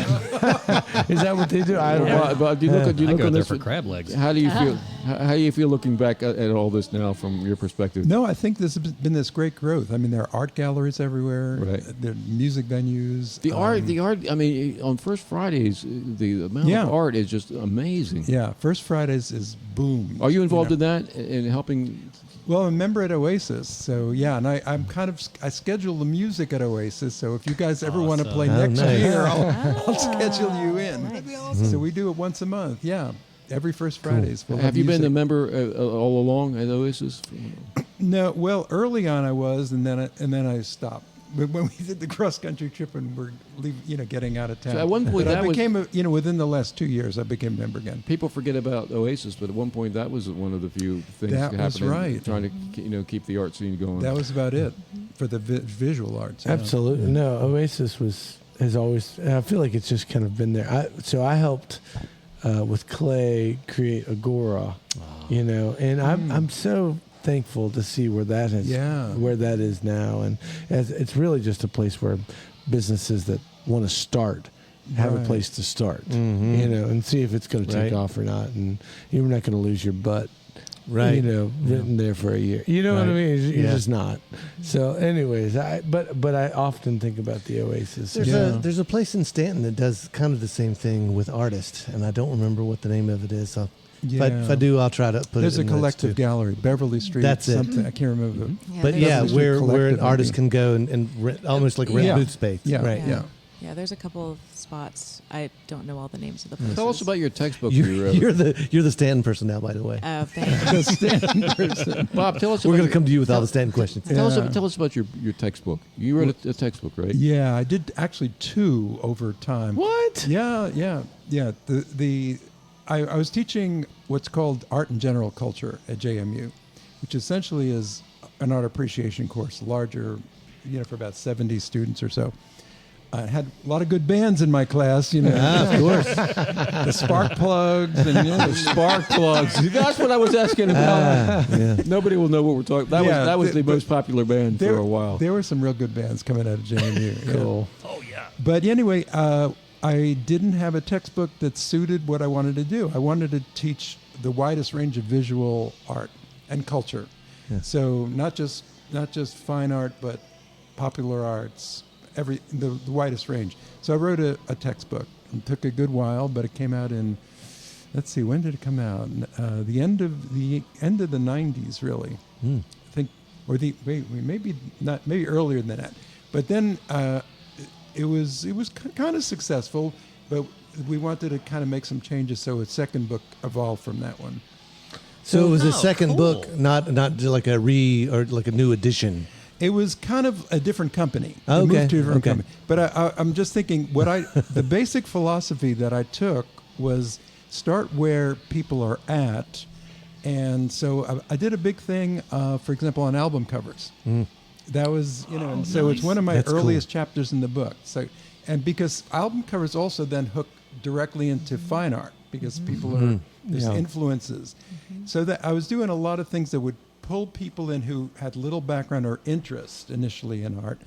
is that what they do? I don't know. But do you look at I go on there this for crab legs. How do you feel? How do you feel looking back at all this now from your perspective? No, I think this has been this great growth. I mean, there are art galleries everywhere. Right. There are music venues. The art. I mean, on First Fridays, the amount of art is just amazing. Yeah, First Fridays is boom. Are you involved in that in helping? Well, I'm a member at Oasis, so yeah, and I schedule the music at Oasis. So if you guys ever want to play Oh, next nice. year, I'll schedule you in. That'd be So we do it once a month. Yeah, every First Fridays. We'll Have you been a music. member all along at Oasis? No, well, early on I was, and then I stopped. But when we did the cross country trip and we're getting out of town, So at one point but I that was- became within the last 2 years I became a member again. People forget about Oasis, but at one point that was one of the few things That was happening. right. Trying to keep the art scene going. That was about it for the visual arts. yeah. Absolutely. No, Oasis has always, I feel like it's just kind of been there. So I helped with Clay create Agora, and I'm so thankful to see where that is now. And it's really just a place where businesses that want to start have a Right. place to start, and see if it's going to take Right. off or not. And you're not going to lose your butt. Right. Written there for a year. You know what I Right. mean? You're Yeah. just not. So, anyways, but I often think about the Oasis. There's a place in Stanton that does kind of the same thing with artists, and I don't remember what the name of it is. So if I do, I'll try to put There's it a in the notes, collective too. gallery, Beverly Street. That's it. Something I can't remember. But there's yeah, a where collective an artist maybe. can go and rent, almost like rent Yeah. booth space. Yeah, Right. yeah. Yeah, there's a couple of spots. I don't know all the names of the places. Tell us about your textbook you wrote. You're the Stanton person now, by the way. Oh, thanks. Bob, tell us We're about going to come to you with all the Stanton questions. Tell us about your textbook. You wrote a textbook, right? Yeah, I did actually 2 over time. What? Yeah. I was teaching what's called Art and General Culture at JMU, which essentially is an art appreciation course, larger, for about 70 students or so. I had a lot of good bands in my class, of course. The Spark Plugs and The Spark Plugs. That's what I was asking about. Nobody will know what we're talking. That was the most popular band for a while. There were some real good bands coming out of JMU. Cool. Oh, yeah. But anyway, I didn't have a textbook that suited what I wanted to do. I wanted to teach the widest range of visual art and culture. Yeah. So not just fine art, but popular arts, the widest range. So I wrote a textbook. It took a good while, but it came out in, let's see, when did it come out? The end of the 90s, really. I think, or maybe earlier than that. But then it was kind of successful, but we wanted to kind of make some changes, so a second book evolved from that one. So it was a second cool. book, not like a or like a new edition. It was kind of a different company. Okay. It moved to a different company. But I'm just thinking, the basic philosophy that I took was start where people are at. And so I did a big thing, for example, on album covers. That was, and so it's one of my earliest chapters in the book. So, and because album covers also then hook directly into fine art, because people are, there's influences. So that I was doing a lot of things that would pull people in who had little background or interest initially in art.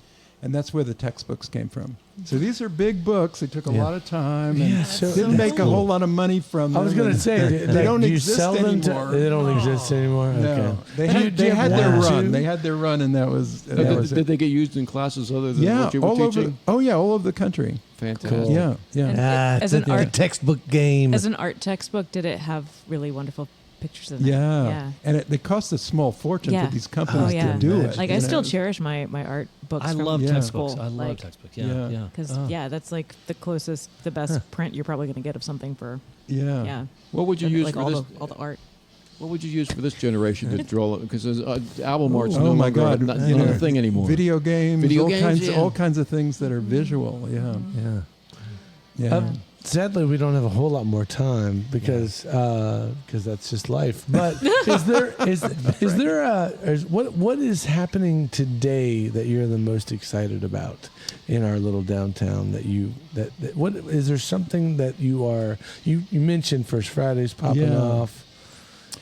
And that's where the textbooks came from. So these are big books. They took a lot of time and didn't make a whole lot of money from them. I was going to say, they don't do you exist sell them anymore. they don't exist anymore? No, Okay. they had their one, run. two? They had their run, and that was Did they get used in classes other than what you were teaching? all over the country. Fantastic. Cool. Yeah. And It's as an a art textbook game. as an art textbook, did it have really wonderful pictures in it? Yeah. And it cost a small fortune for these companies to do it. Like I still cherish my art books. I from love textbooks. school. I love textbooks. Yeah. Because that's like the closest, the best print you're probably going to get of something for. Yeah. What would you use like for all this? all the art. What would you use for this generation to draw? Because album art's Oh no my longer God! not a thing anymore. Video games, yeah. all kinds of things that are visual. Yeah. Sadly, we don't have a whole lot more time because that's just life. But what is happening today that you're the most excited about in our little downtown? What is there something that you mentioned First Fridays popping off?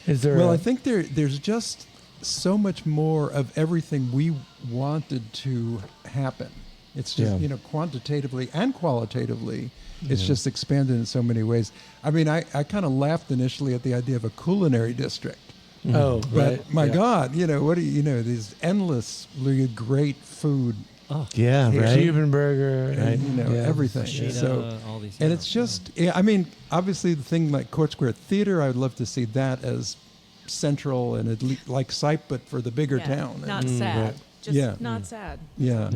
Is there? Well, I think there's just so much more of everything we wanted to happen. It's just quantitatively and qualitatively. It's just expanded in so many ways. I mean, I kind of laughed initially at the idea of a culinary district. Oh, but my God, what do these endlessly great food. Oh, yeah, right. Cuban burger, and, everything. Fajita, So, all these, and it's just, I mean, obviously the thing like Court Square Theater, I would love to see that as central and at least like SIPE, but for the bigger town. Not sad. Just not sad. Yeah.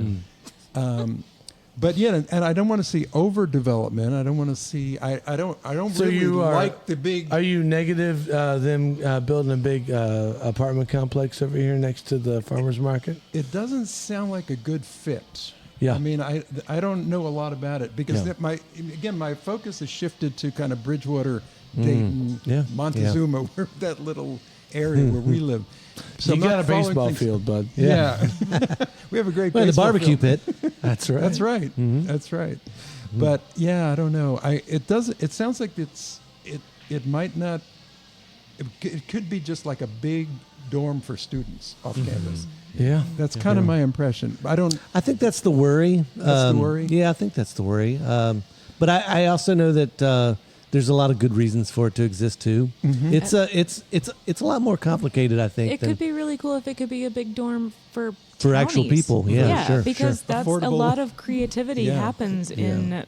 But and I don't want to see overdevelopment. I don't want to see. I don't So really you are, like the big. Are you negative them building a big apartment complex over here next to the farmers market? It doesn't sound like a good fit. Yeah. I mean, I don't know a lot about it because my focus has shifted to kind of Bridgewater, Dayton, Montezuma, where that little area where we live. So you got a baseball field, bud. Yeah. We have a great the baseball barbecue field. pit. That's right. That's right. That's right. But I don't know. It sounds like it might not. It could be just like a big dorm for students off campus. Yeah, that's kind of my impression. I think that's the worry. That's the worry. Yeah, I think that's the worry. But I also know that there's a lot of good reasons for it to exist too. It's a lot more complicated, I think. It could be really cool if it could be a big dorm for actual people. Yeah, sure. Because that's affordable. a lot of creativity happens in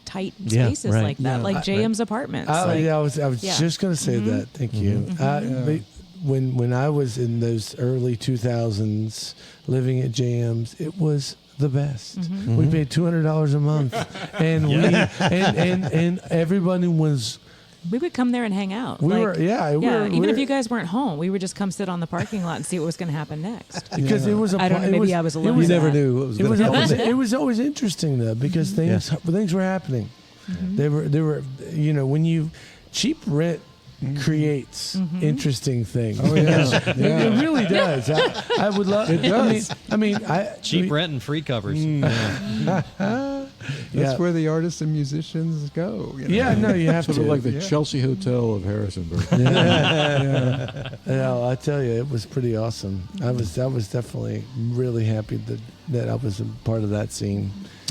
tight spaces like that, like JM's apartments. I was just going to say that. Thank you. When I was in those early 2000s living at JM's, it was the best. We paid $200 a month, and and everybody was. We would come there and hang out. We were even if you guys weren't home, we would just come sit on the parking lot and see what was going to happen next. Because it was I don't know. Maybe I was alone. You never knew what was It going was to happen. always it was always interesting though, because things were happening. They were when you cheap rent creates interesting things. Oh yeah, It really does. I would love it. Does. Cheap rent and free covers. That's where the artists and musicians go. You know? Yeah, no, you have Sort to. of like the Chelsea Hotel of Harrisonburg. No, I tell you, it was pretty awesome. I was definitely really happy that I was a part of that scene.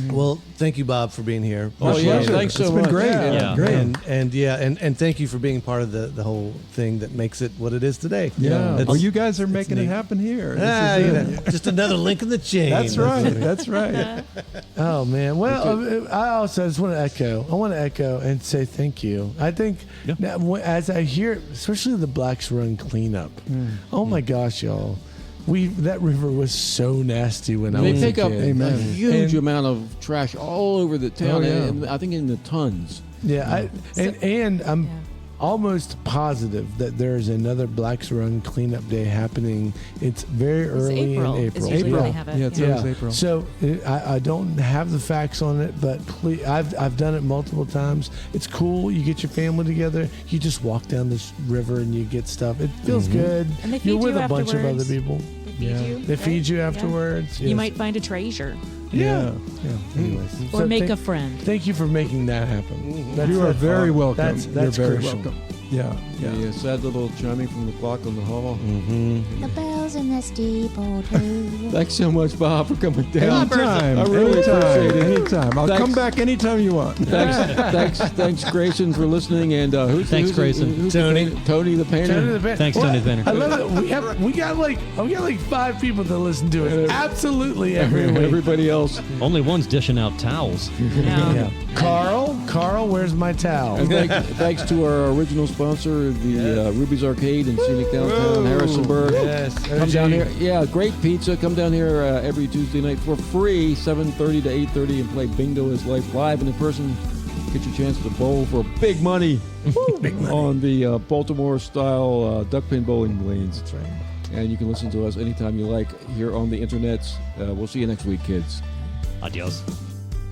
Well, thank you, Bob, for being here. Oh, yeah. Pleasure. Thanks so It's much. been great. Yeah. Great. And thank you for being part of the whole thing that makes it what it is today. Yeah. That's- Oh, you guys are making it neat. happen here. Ah, This is you it. know, just another link in the chain. That's right. That's right. Oh man! Well, I also just want to echo. I want to echo and say thank you. I think now, as I hear, especially the Blacks Run cleanup. Oh my gosh, y'all! That river was so nasty when I They was pick a up kid. a huge And- amount of trash all over the town, Oh, yeah. and I think in the tons. Yeah, and I'm almost positive that there is another Blacks Run cleanup day happening. It's very early April. in It's April. usually when April. they have it. Yeah, it's yeah. always April. So I don't have the facts on it, but please, I've done it multiple times. It's cool. You get your family together. You just walk down this river and you get stuff. It feels good. And they feed You're with you a bunch of other afterwards. people. They feed you. They feed you Yeah. afterwards. You Yes. might find a treasure Yeah. Anyways, or So make thank- a friend. Thank you for making that happen. You are very welcome. That's You're very crucial. welcome. Yeah. Yeah. The sad little chiming from the clock on the hall. The bells in the steeple too. Thanks so much, Bob, for coming down. Anytime. I really appreciate it. Anytime. I'll Thanks. come back anytime you want. Thanks, Grayson, for listening. And Thanks, Grayson. Tony the painter. Tony the Painter. Thanks, Tony the Painter. I love it. We got like 5 people that listen to it. Absolutely every week. Everybody else. Only one's dishing out towels. No. Carl, where's my towel? And thanks to our original sponsor, the Ruby's Arcade in scenic downtown Harrisonburg. Yes, Come OG. down here. Yeah, great pizza. Come down here every Tuesday night for free, 7:30 to 8:30, and play Bingo is Life live and in person. Get your chance to bowl for big money, on the Baltimore-style duck pin bowling lanes. That's right. And you can listen to us anytime you like here on the internets. We'll see you next week, kids. Adios.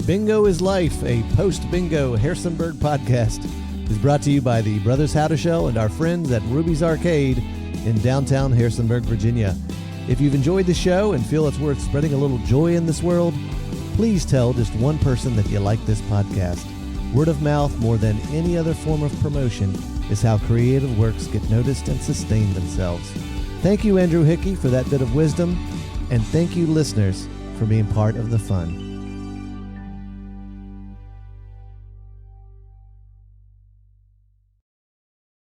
Bingo is Life, a post-bingo Harrisonburg podcast, is brought to you by the Brothers How to Show and our friends at Ruby's Arcade in downtown Harrisonburg, Virginia. If you've enjoyed the show and feel it's worth spreading a little joy in this world, please tell just one person that you like this podcast. Word of mouth, more than any other form of promotion, is how creative works get noticed and sustain themselves. Thank you, Andrew Hickey, for that bit of wisdom, and thank you, listeners, for being part of the fun.